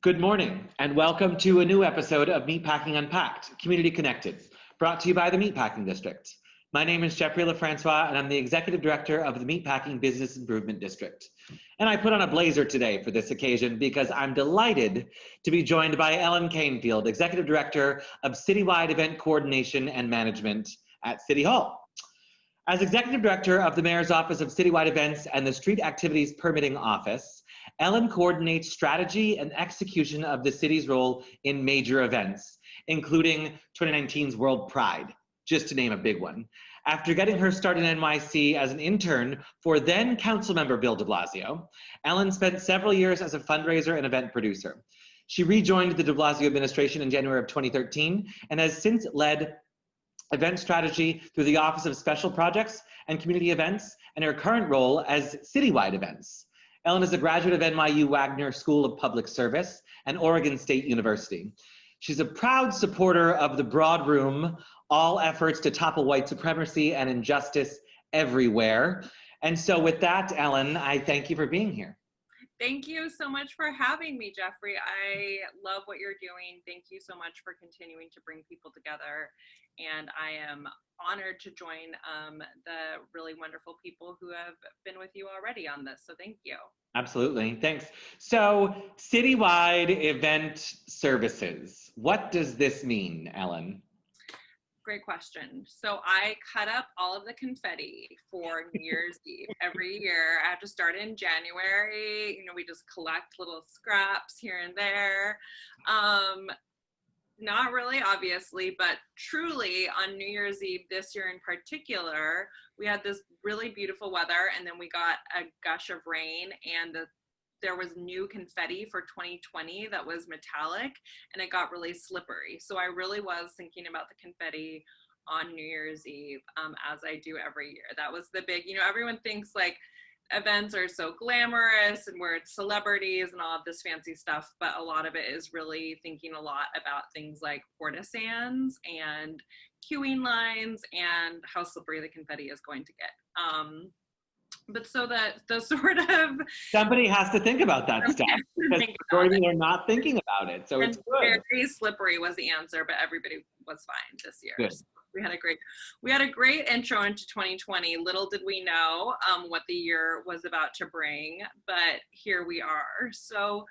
Good morning, and welcome to a new episode of Meatpacking Unpacked, Community Connected, brought to you by the Meatpacking District. My name is Jeffrey LeFrancois, and I'm the Executive Director of the Meatpacking Business Improvement District. And I put on a blazer today for this occasion because I'm delighted to be joined by Ellyn Canfield, Executive Director of Citywide Event Coordination and Management at City Hall. As Executive Director of the Mayor's Office of Citywide Events and the Street Activities Permitting Office, Ellyn coordinates strategy and execution of the city's role in major events, including 2019's World Pride, just to name a big one. After getting her start in NYC as an intern for then Councilmember Bill de Blasio, Ellyn spent several years as a fundraiser and event producer. She rejoined the de Blasio administration in January of 2013 and has since led event strategy through the Office of Special Projects and Community Events and her current role as Citywide Events. Ellyn is a graduate of NYU Wagner School of Public Service and Oregon State University. She's a proud supporter of the broad room, all efforts to topple white supremacy and injustice everywhere. And so with that, Ellyn, I thank you for being here. Thank you so much for having me, Jeffrey. I love what you're doing. Thank you so much for continuing to bring people together. And I am honored to join the really wonderful people who have been with you already on this. So thank you. Absolutely, thanks. So Citywide Event Services, what does this mean, Ellyn? Great question. So I cut up all of the confetti for New Year's Eve every year. I have to start in January. You know, we just collect little scraps here and there. Not really, obviously, but truly on New Year's Eve this year in particular, we had this really beautiful weather, and then we got a gush of rain, and there was new confetti for 2020 that was metallic, and it got really slippery. So I really was thinking about the confetti on New Year's Eve, as I do every year. That was the big, everyone thinks like events are so glamorous and where it's celebrities and all of this fancy stuff, but a lot of it is really thinking a lot about things like portisans and queuing lines and how slippery the confetti is going to get. But so that the sort of somebody has to think about that stuff because majority are not thinking about it. So it's good. Very slippery was the answer, but everybody was fine this year. Good. So we had a great intro into 2020. Little did we know what the year was about to bring, but here we are. So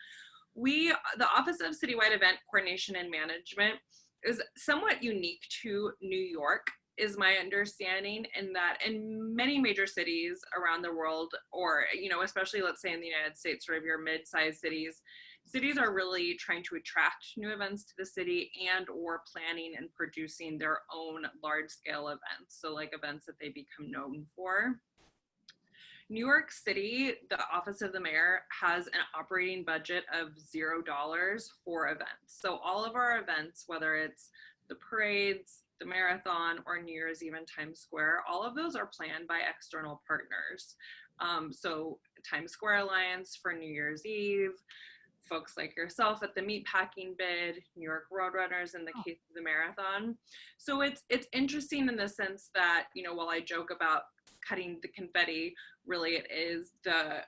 the Office of Citywide Event Coordination and Management is somewhat unique to New York, is my understanding, in that in many major cities around the world, or, especially let's say in the United States, sort of your mid-sized cities are really trying to attract new events to the city and or planning and producing their own large-scale events. So like events that they become known for. New York City, the Office of the Mayor has an operating budget of $0 for events. So all of our events, whether it's the parades, the marathon, or New Year's Eve in Times Square, all of those are planned by external partners. So Times Square Alliance for New Year's Eve, folks like yourself at the Meatpacking Bid, New York Roadrunners in the case of the marathon. So it's interesting in the sense that, while I joke about cutting the confetti, really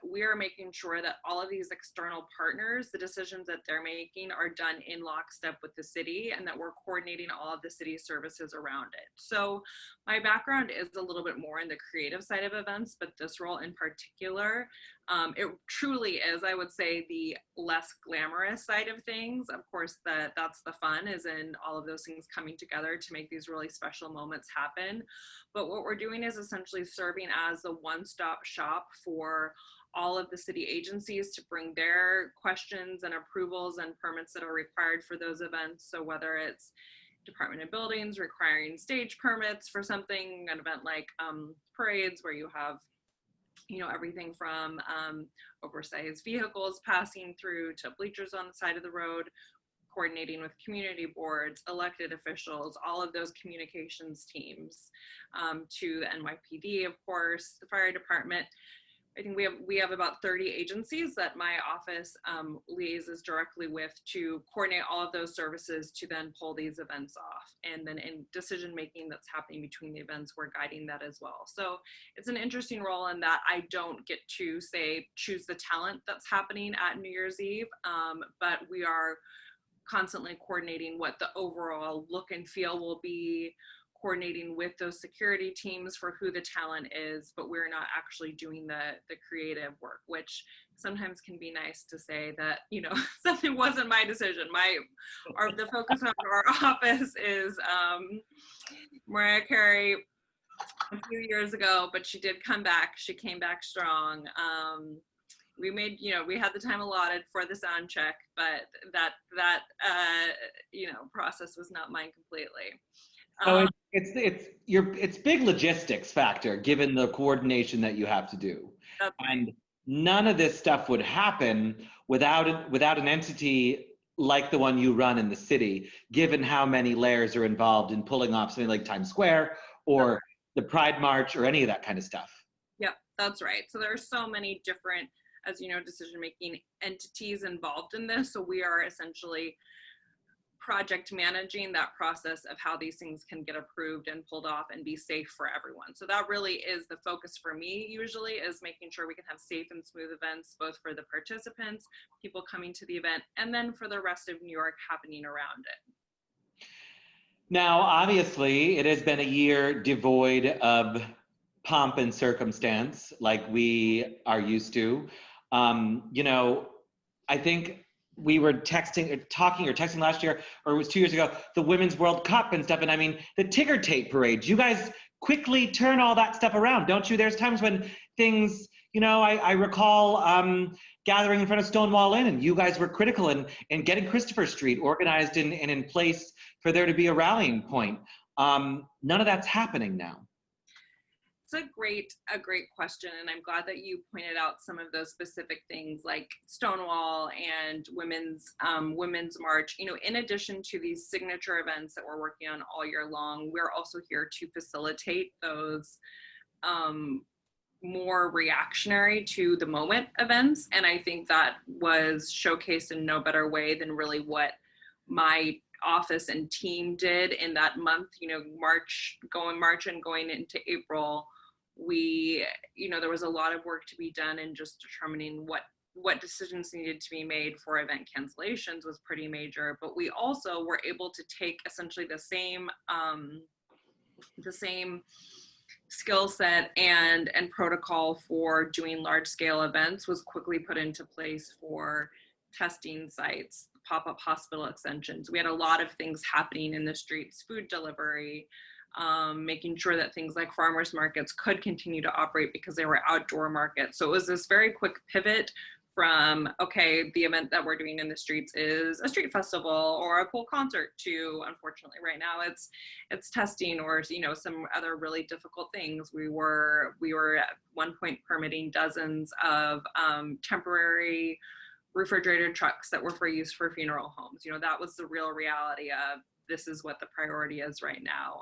we are making sure that all of these external partners, the decisions that they're making are done in lockstep with the city, and that we're coordinating all of the city's services around it. So my background is a little bit more in the creative side of events, but this role in particular, it truly is, I would say, the less glamorous side of things. Of course, that's the fun, is in all of those things coming together to make these really special moments happen. But what we're doing is essentially serving as the one-stop shop for all of the city agencies to bring their questions and approvals and permits that are required for those events. So whether it's Department of Buildings requiring stage permits for something, an event like parades, where you have everything from oversized vehicles passing through to bleachers on the side of the road, coordinating with community boards, elected officials, all of those communications teams, to the NYPD, of course, the fire department. I think we have about 30 agencies that my office liaises directly with to coordinate all of those services to then pull these events off. And then in decision making that's happening between the events, we're guiding that as well. So it's an interesting role in that I don't get to say choose the talent that's happening at New Year's Eve, but we are constantly coordinating what the overall look and feel will be, coordinating with those security teams for who the talent is, but we're not actually doing the creative work, which sometimes can be nice to say that, you know, something wasn't my decision. The focus of our office is Mariah Carey a few years ago, but she did come back. She came back strong. We made, you know, we had the time allotted for the sound check, but that you know, process was not mine completely. So it's big logistics factor given the coordination that you have to do, and none of this stuff would happen without an entity like the one you run in the city, given how many layers are involved in pulling off something like Times Square or the Pride March or any of that kind of stuff. Yep, that's right. So there are so many different, as you know, decision-making entities involved in this. So we are essentially project managing that process of how these things can get approved and pulled off and be safe for everyone. So that really is the focus for me usually, is making sure we can have safe and smooth events, both for the participants, people coming to the event, and then for the rest of New York happening around it. Now, obviously, it has been a year devoid of pomp and circumstance like we are used to. You know, I think we were talking last year, or it was 2 years ago, the Women's World Cup and stuff. And I mean, the ticker tape parades, you guys quickly turn all that stuff around, don't you? There's times when things, you know, I recall gathering in front of Stonewall Inn, and you guys were critical in getting Christopher Street organized and in place for there to be a rallying point. None of that's happening now. It's a great question, and I'm glad that you pointed out some of those specific things like Stonewall and Women's March. You know, in addition to these signature events that we're working on all year long, we're also here to facilitate those more reactionary to the moment events, and I think that was showcased in no better way than really what my office and team did in that month. You know, March and going into April, you know, there was a lot of work to be done in just determining what decisions needed to be made for event cancellations was pretty major. But we also were able to take essentially the same skill set and protocol for doing large scale events was quickly put into place for testing sites, pop-up hospital extensions. We had a lot of things happening in the streets, food delivery, making sure that things like farmers markets could continue to operate because they were outdoor markets. So it was this very quick pivot from, okay, the event that we're doing in the streets is a street festival or a cool concert, to, unfortunately, right now it's testing or, you know, some other really difficult things. We were at one point permitting dozens of temporary refrigerated trucks that were for use for funeral homes. You know, that was the real reality of this is what the priority is right now.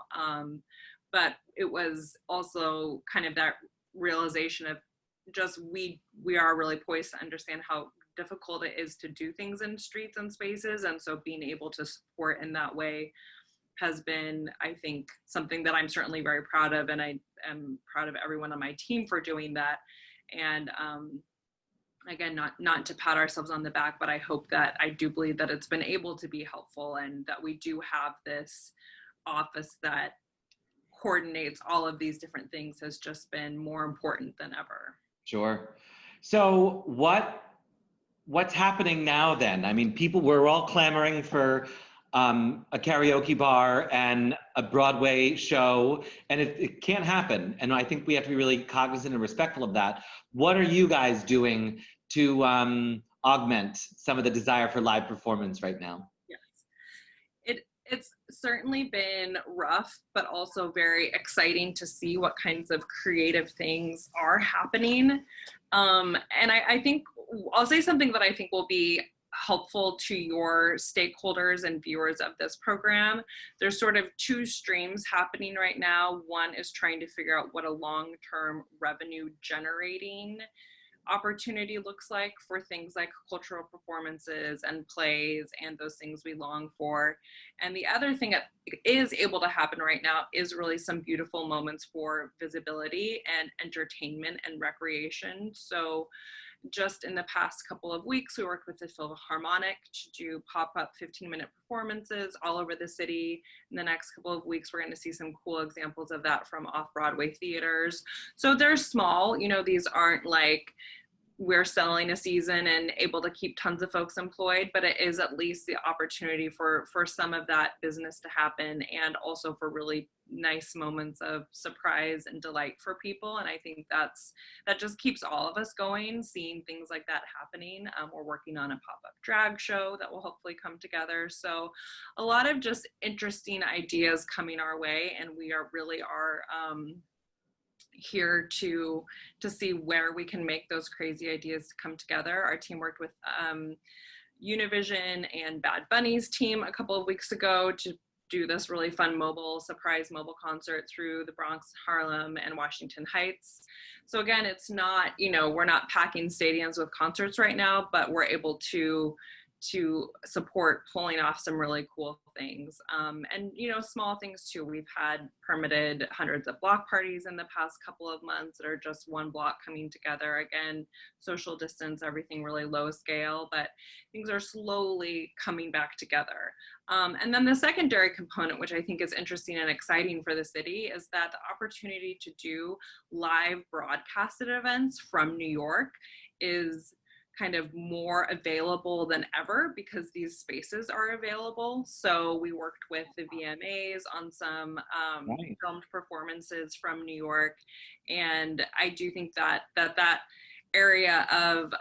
But it was also kind of that realization of just we are really poised to understand how difficult it is to do things in streets and spaces. And so being able to support in that way has been, I think, something that I'm certainly very proud of. And I am proud of everyone on my team for doing that. And again, not to pat ourselves on the back, but I do believe that it's been able to be helpful, and that we do have this office that coordinates all of these different things has just been more important than ever. Sure. So what's happening now then? I mean, we're all clamoring for a karaoke bar and a Broadway show, and it can't happen. And I think we have to be really cognizant and respectful of that. What are you guys doing to augment some of the desire for live performance right now? Yes, it's certainly been rough, but also very exciting to see what kinds of creative things are happening. And I think I'll say something that I think will be helpful to your stakeholders and viewers of this program. There's sort of two streams happening right now. One is trying to figure out what a long-term revenue generating opportunity looks like for things like cultural performances and plays and those things we long for. And the other thing that is able to happen right now is really some beautiful moments for visibility and entertainment and recreation. So just in the past couple of weeks, we worked with the Philharmonic to do pop-up 15-minute performances all over the city. In the next couple of weeks, we're going to see some cool examples of that from off-Broadway theaters. So they're small, you know, these aren't like we're selling a season and able to keep tons of folks employed, but it is at least the opportunity for some of that business to happen, and also for really nice moments of surprise and delight for people. And I think that just keeps all of us going, seeing things like that happening. We're working on a pop-up drag show that will hopefully come together. So a lot of just interesting ideas coming our way, and we are here to see where we can make those crazy ideas come together. Our team worked with Univision and Bad Bunny's team a couple of weeks ago to do this really fun surprise mobile concert through the Bronx, Harlem, and Washington Heights. So again, it's not, you know, we're not packing stadiums with concerts right now, but we're able to support pulling off some really cool things. And, you know, small things too. We've had permitted hundreds of block parties in the past couple of months that are just one block coming together. Again, social distance, everything really low scale, but things are slowly coming back together. And then the secondary component, which I think is interesting and exciting for the city, is that the opportunity to do live broadcasted events from New York is kind of more available than ever because these spaces are available. So we worked with the VMAs on some filmed performances from New York. And I do think that area of,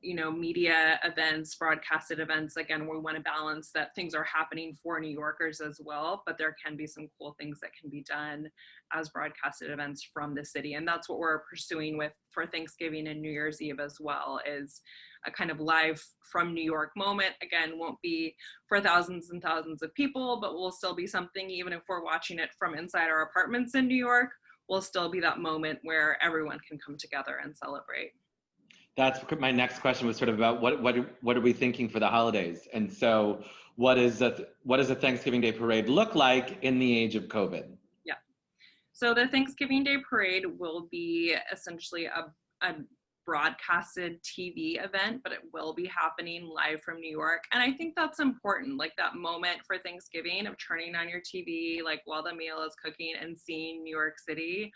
you know, media events, broadcasted events, again, we want to balance that things are happening for New Yorkers as well, but there can be some cool things that can be done as broadcasted events from the city. And that's what we're pursuing for Thanksgiving and New Year's Eve as well, is a kind of live from New York moment. Again, won't be for thousands and thousands of people, but will still be something, even if we're watching it from inside our apartments in New York, will still be that moment where everyone can come together and celebrate. That's my next question, was sort of about what are we thinking for the holidays? And so what does a Thanksgiving Day parade look like in the age of COVID? Yeah. So the Thanksgiving Day parade will be essentially a broadcasted TV event, but it will be happening live from New York. And I think that's important, like that moment for Thanksgiving of turning on your TV, like while the meal is cooking and seeing New York City.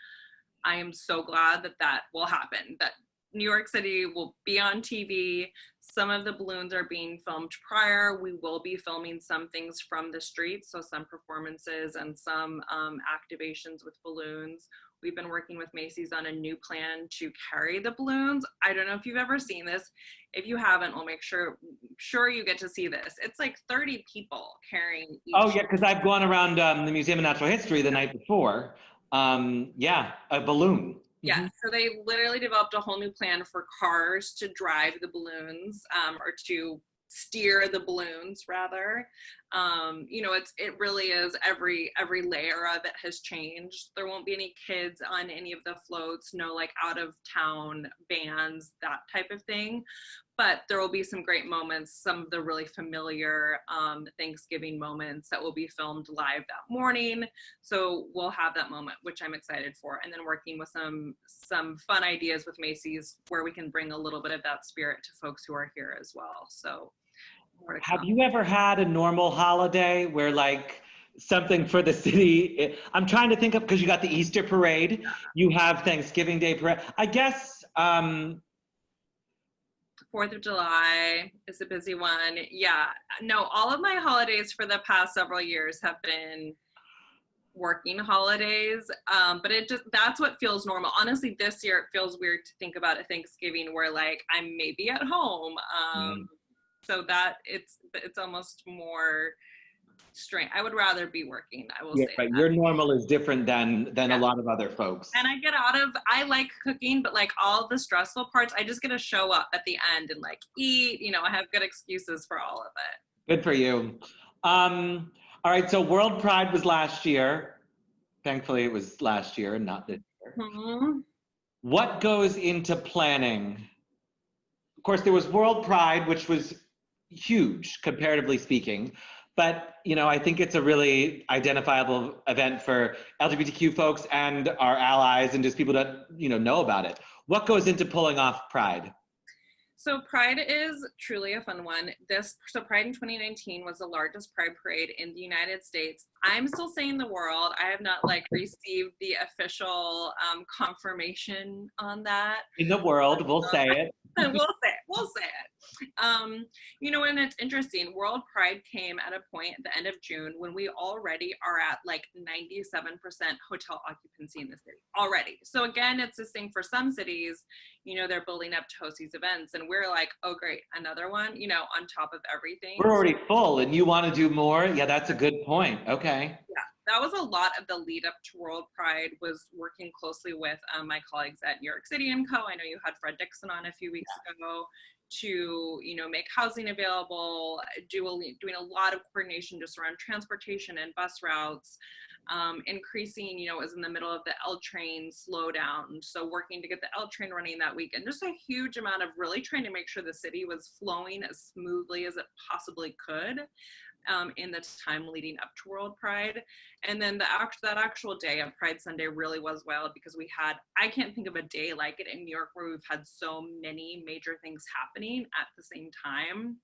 I am so glad that will happen, that New York City will be on TV. Some of the balloons are being filmed prior. We will be filming some things from the streets, so some performances and some activations with balloons. We've been working with Macy's on a new plan to carry the balloons. I don't know if you've ever seen this. If you haven't, we'll make sure you get to see this. It's like 30 people carrying each. Oh yeah, because I've gone around the Museum of Natural History the night before. Yeah, a balloon. Yeah, so they literally developed a whole new plan for cars to drive the balloons, or to steer the balloons rather. You know, it really is every layer of it has changed. There won't be any kids on any of the floats, no like out of town bands, that type of thing. But there will be some great moments, some of the really familiar Thanksgiving moments that will be filmed live that morning. So we'll have that moment, which I'm excited for. And then working with some fun ideas with Macy's where we can bring a little bit of that spirit to folks who are here as well. So have you ever had a normal holiday where like something for the city? I'm trying to think of, because you got the Easter parade, you have Thanksgiving Day parade. I guess 4th of July is a busy one. Yeah, no, all of my holidays for the past several years have been working holidays, but that's what feels normal. Honestly, this year it feels weird to think about a Thanksgiving where like I'm maybe at home. So that it's almost more strange. I would rather be working, I will Yeah, say right. that. Your normal is different than Yeah. a lot of other folks. And I like cooking, but like all the stressful parts, I just get to show up at the end and like eat, I have good excuses for all of it. Good for you. All right, so World Pride was last year. Thankfully, it was last year and not this year. Mm-hmm. What goes into planning? Of course, there was World Pride, which was huge, comparatively speaking. But, I think it's a really identifiable event for LGBTQ folks and our allies and just people that, know about it. What goes into pulling off Pride? So Pride is truly a fun one. So Pride in 2019 was the largest Pride parade in the United States. I'm still saying the world. I have not received the official confirmation on that. In the world, we'll say it. We'll say it. And it's interesting. World Pride came at a point at the end of June when we already are at 97% hotel occupancy in the city already. So again, it's this thing for some cities, they're building up to host these events, and we're like, oh great, another one, on top of everything. We're already full and you want to do more? Yeah, that's a good point. Okay. Yeah, that was a lot of the lead up to World Pride, was working closely with my colleagues at New York City & Co. I know you had Fred Dixon on a few weeks ago to, make housing available, doing a lot of coordination just around transportation and bus routes, increasing, it was in the middle of the L train slowdown. So working to get the L train running that week, and just a huge amount of really trying to make sure the city was flowing as smoothly as it possibly could. In the time leading up to World Pride. And then that actual day of Pride Sunday really was wild, because I can't think of a day like it in New York where we've had so many major things happening at the same time.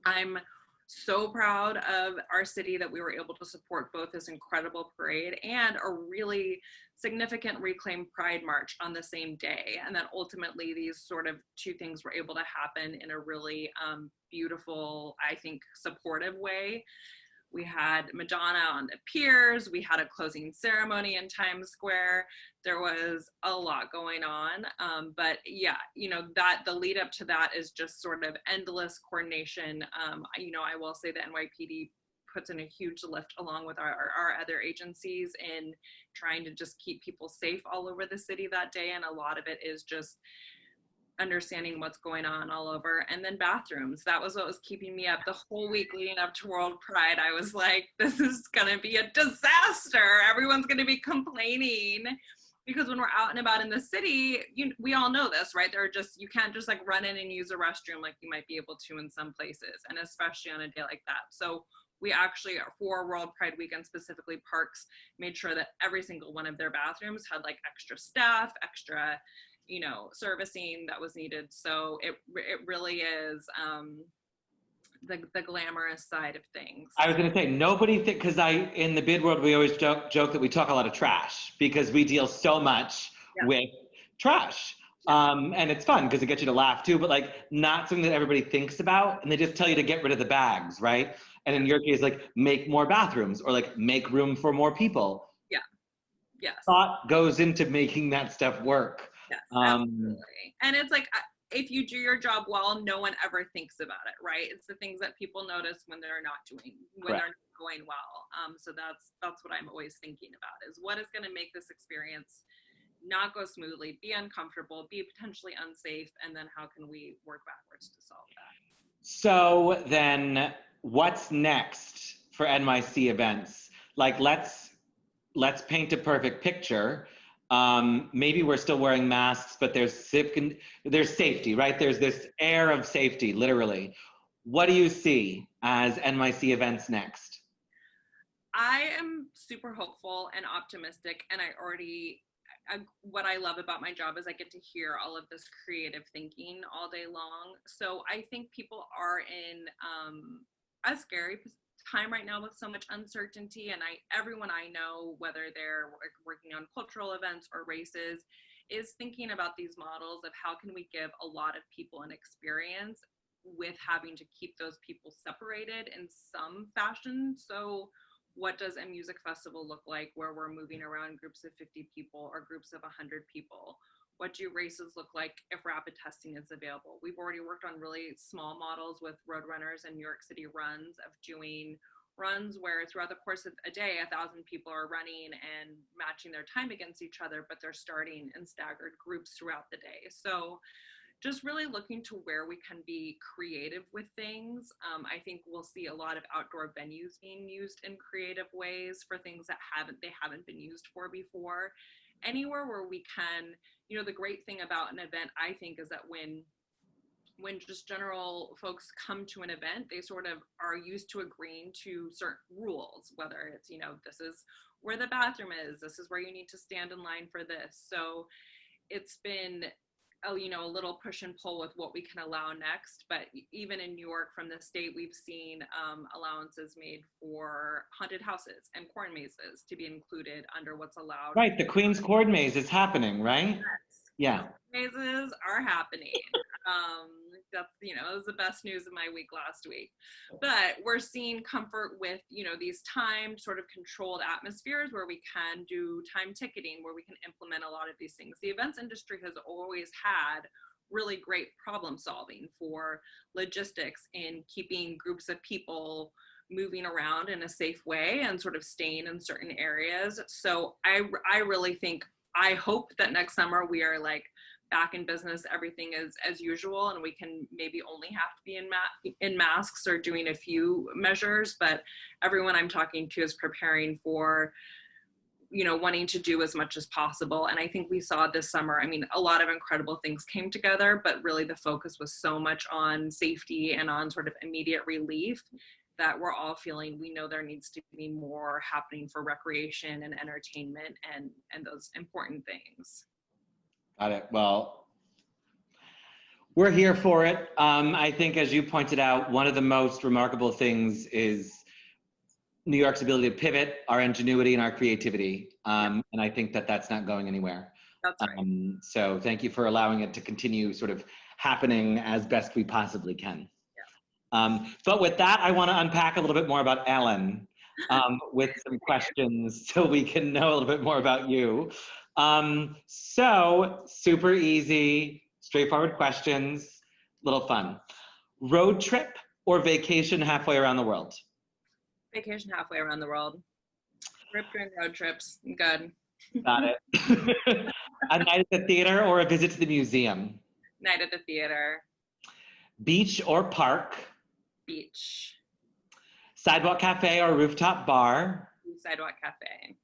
I'm so proud of our city that we were able to support both this incredible parade and a really significant Reclaim Pride march on the same day. And then ultimately these sort of two things were able to happen in a really beautiful, I think, supportive way. We had Madonna on the piers. We had a closing ceremony in Times Square. There was a lot going on. But yeah, that the lead up to that is just sort of endless coordination. I will say the NYPD puts in a huge lift along with our other agencies in trying to just keep people safe all over the city that day. And a lot of it is just understanding what's going on all over. And then bathrooms, that was what was keeping me up the whole week leading up to World Pride. I was like, this is gonna be a disaster. Everyone's gonna be complaining, because when we're out and about in the city, we all know this, right? You can't just run in and use a restroom like you might be able to in some places, and especially on a day like that. So we actually, for World Pride weekend specifically, parks made sure that every single one of their bathrooms had extra staff, extra servicing that was needed. So it really is the glamorous side of things. I was going to say, because in the bid world, we always joke that we talk a lot of trash because we deal so much with trash. And it's fun because it gets you to laugh too, but not something that everybody thinks about. And they just tell you to get rid of the bags, right? And in your case, make more bathrooms or make room for more people. Yeah. Yes. Thought goes into making that stuff work. Yes, absolutely. And it's if you do your job well, no one ever thinks about it, right? It's the things that people notice when they're not going well. So that's what I'm always thinking about, is what is going to make this experience not go smoothly, be uncomfortable, be potentially unsafe, and then how can we work backwards to solve that? So then what's next for NYC Events? Let's paint a perfect picture. Maybe we're still wearing masks, but there's safety, right? There's this air of safety, literally. What do you see as NYC Events next? I am super hopeful and optimistic, and what I love about my job is I get to hear all of this creative thinking all day long. So I think people are in a scary time right now with so much uncertainty, and everyone I know, whether they're working on cultural events or races, is thinking about these models of how can we give a lot of people an experience with having to keep those people separated in some fashion. So what does a music festival look like where we're moving around groups of 50 people or groups of 100 people? What do races look like if rapid testing is available? We've already worked on really small models with Roadrunners and New York City Runs of doing runs where throughout the course of a day, 1,000 people are running and matching their time against each other, but they're starting in staggered groups throughout the day. So just really looking to where we can be creative with things. I think we'll see a lot of outdoor venues being used in creative ways for things that they haven't been used for before. Anywhere where we can, the great thing about an event, I think, is that when just general folks come to an event, they sort of are used to agreeing to certain rules, whether it's, this is where the bathroom is, this is where you need to stand in line for this. So it's been a little push and pull with what we can allow next. But even in New York from the state, we've seen allowances made for haunted houses and corn mazes to be included under what's allowed. Right, the Queen's Corn Maze is happening, right? Yes. Yeah. Mazes are happening. That's, it was the best news of my week last week. But we're seeing comfort with, these timed sort of controlled atmospheres where we can do time ticketing, where we can implement a lot of these things. The events industry has always had really great problem solving for logistics in keeping groups of people moving around in a safe way and sort of staying in certain areas. So I really think, I hope that next summer we are like back in business, everything is as usual, and we can maybe only have to be in masks or doing a few measures, but everyone I'm talking to is preparing for, wanting to do as much as possible. And I think we saw this summer, a lot of incredible things came together, but really the focus was so much on safety and on sort of immediate relief that we're all feeling, we know there needs to be more happening for recreation and entertainment and those important things. Got it. Well, we're here for it. I think, as you pointed out, one of the most remarkable things is New York's ability to pivot, our ingenuity and our creativity. And I think that that's not going anywhere. That's right. So thank you for allowing it to continue sort of happening as best we possibly can. Yeah. But with that, I want to unpack a little bit more about Ellyn with some questions so we can know a little bit more about you. So super easy, straightforward questions, little fun. Road trip or vacation halfway around the world? Vacation halfway around the world. Trip during road trips. Good. Got it. A night at the theater or a visit to the museum? Night at the theater. Beach or park? Beach. Sidewalk cafe or rooftop bar? Sidewalk cafe.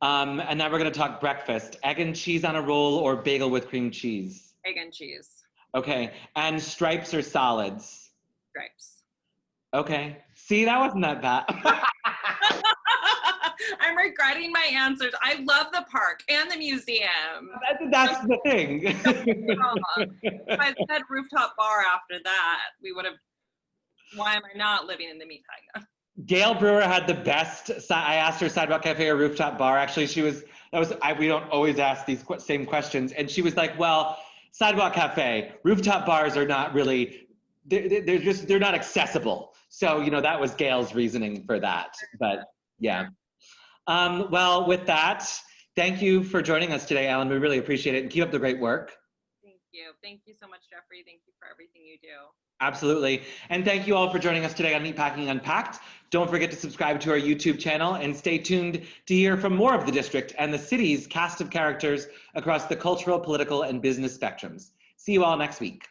And now we're going to talk breakfast. Egg and cheese on a roll or bagel with cream cheese? Egg and cheese. Okay. And stripes or solids? Stripes. Okay. See, that wasn't that bad. I'm regretting my answers. I love the park and the museum. That's the thing. If I said rooftop bar after that, we would have, why am I not living in the Meatpacking? Gail Brewer had the best. I asked her sidewalk cafe or rooftop bar. Actually, we don't always ask these same questions. And she was like, well, sidewalk cafe, rooftop bars are not really, they're not accessible. So, that was Gail's reasoning for that. But yeah. Well, with that, thank you for joining us today, Ellyn. We really appreciate it, and keep up the great work. Thank you. Thank you so much, Jeffrey. Thank you for everything you do. Absolutely. And thank you all for joining us today on Meatpacking Unpacked. Don't forget to subscribe to our YouTube channel and stay tuned to hear from more of the district and the city's cast of characters across the cultural, political, and business spectrums. See you all next week.